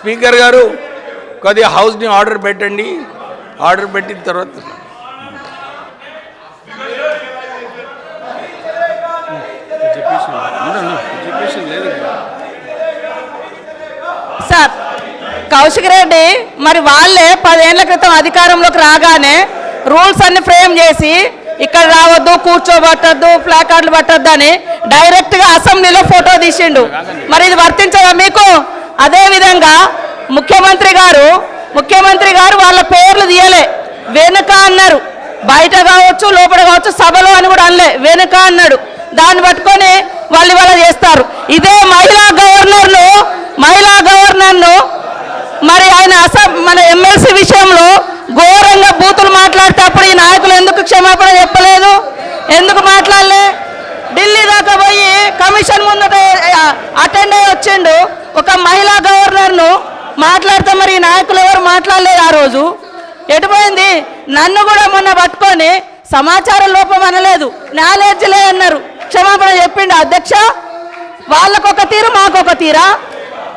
Speaker గారు కొద్దిగా హౌస్ని ఆర్డర్ పెట్టండి. ఆర్డర్ పెట్టిన తర్వాత సార్ కౌశిక్ రెడ్డి మరి వాళ్ళే 10 ఏళ్ల క్రితం అధికారంలోకి రాగానే రూల్స్ అన్ని ఫ్రేమ్ చేసి ఇక్కడ రావద్దు, కూర్చోబట్టద్దు, ప్లాకార్డులు పట్టద్దు అని డైరెక్ట్గా అసెంబ్లీలో ఫోటో తీసిండు. మరి ఇది వర్తించదా మీకు? అదేవిధంగా ముఖ్యమంత్రి గారు వాళ్ళ పేర్లు తీయలే, వెనుక అన్నారు. బయట కావచ్చు, లోపల కావచ్చు, సభలో అని కూడా అనలే, వెనుక అన్నాడు. దాన్ని పట్టుకొని వాళ్ళు ఇవాళ చేస్తారు. ఇదే మహిళా గవర్నర్ను మరి ఆయన మన ఎమ్మెల్సీ విషయంలో ఘోరంగా బూతులు మాట్లాడేటప్పుడు ఈ నాయకులు ఎందుకు క్షమాపణ చెప్పలేదు? ఎందుకు మాట్లాడలే? ఢిల్లీ దాకా పోయి కమిషన్ ముందట అటెండ్ అయ్యి వచ్చిండు. ఒక మహిళా గవర్నర్ను మాట్లాడితే మరి ఈ నాయకులు ఎవరు మాట్లాడలేదు ఆ రోజు. ఎటుపోయింది? నన్ను కూడా మొన్న పట్టుకొని సమాచార లోపం అనలేదు, నాలెడ్జ్ లే అన్నారు. క్షమాపణ చెప్పిండు అధ్యక్ష. వాళ్ళకొక తీరు, మాకొక తీరా?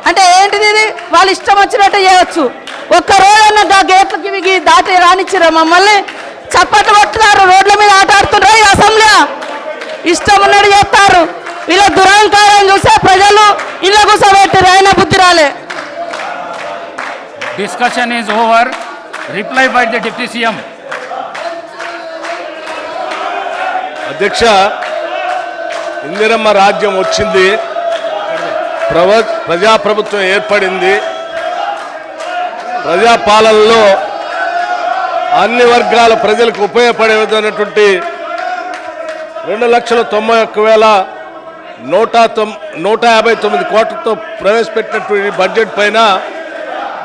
అంటే ఏంటిది ఇది? వాళ్ళు ఇష్టం వచ్చినట్టు చేయవచ్చు. ఒక్కరోజన్నా గేట్లకి దాటి రానిచ్చిరా మమ్మల్ని? చప్పట్లు కొట్టున్నారు, రోడ్ల మీద ఆట ఆడుతున్నారు. ఈ అసెంబ్లీ ఇష్టం ఉన్నట్టు చేస్తారు. వీళ్ళ దురహంకారం చూసే ప్రజలు ఇళ్ళ కూర్చోబెట్టారు, అయినా బుద్ధి రాలే. Discussion is over. Reply by the Deputy CM. అధ్యక్ష, ఇందిరమ్మ రాజ్యం వచ్చింది, ప్రజాప్రభుత్వం ఏర్పడింది. ప్రజాపాలనలో అన్ని వర్గాల ప్రజలకు ఉపయోగపడే విధమైనటువంటి 2,91,159 కోట్లతో ప్రవేశపెట్టినటువంటి బడ్జెట్ పైన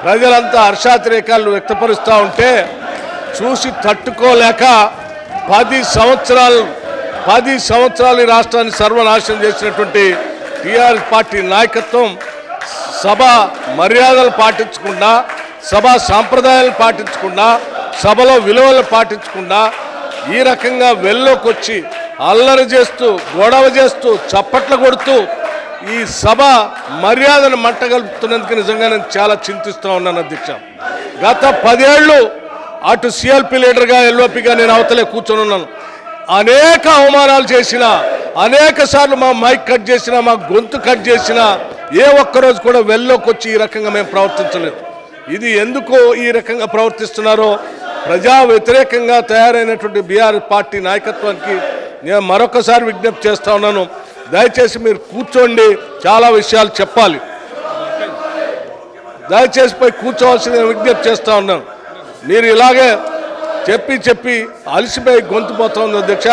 ప్రజలంతా హర్షాతిరేకాలను వ్యక్తపరుస్తూ ఉంటే చూసి తట్టుకోలేక 10 సంవత్సరాలు ఈ రాష్ట్రాన్ని సర్వనాశనం చేసినటువంటి టీఆర్ఎస్ పార్టీ నాయకత్వం సభ మర్యాదలు పాటించకుండా, సభా సాంప్రదాయాలు పాటించకుండా, సభలో విలువలు పాటించకుండా ఈ రకంగా వెల్లోకి వచ్చి అల్లరి చేస్తూ, గొడవ చేస్తూ, చప్పట్లు కొడుతూ ఈ సభ మర్యాదను మంటగలుపుతున్నందుకు నిజంగా నేను చాలా చింతిస్తూ ఉన్నాను అధ్యక్ష. గత 10 ఏళ్ళు అటు సిఎల్పి లీడర్గా, ఎల్ఓపిగా నేను అవతలే కూర్చొని ఉన్నాను. అనేక అవమానాలు చేసిన, అనేక సార్లు మా మైక్ కట్ చేసిన, మా గొంతు కట్ చేసిన, ఏ ఒక్కరోజు కూడా వెల్లోకి వచ్చి ఈ రకంగా మేము ప్రవర్తించలేదు. ఇది ఎందుకు ఈ రకంగా ప్రవర్తిస్తున్నారో ప్రజా వ్యతిరేకంగా తయారైనటువంటి బీఆర్ఎస్ పార్టీ నాయకత్వానికి నేను మరొకసారి విజ్ఞప్తి చేస్తూ ఉన్నాను. దయచేసి మీరు కూర్చోండి, చాలా విషయాలు చెప్పాలి. దయచేసి పోయి కూర్చోవాల్సి నేను విజ్ఞప్తి చేస్తూ ఉన్నాను. మీరు ఇలాగే చెప్పి అలసిపోయి గొంతు పోతా ఉంది అధ్యక్ష.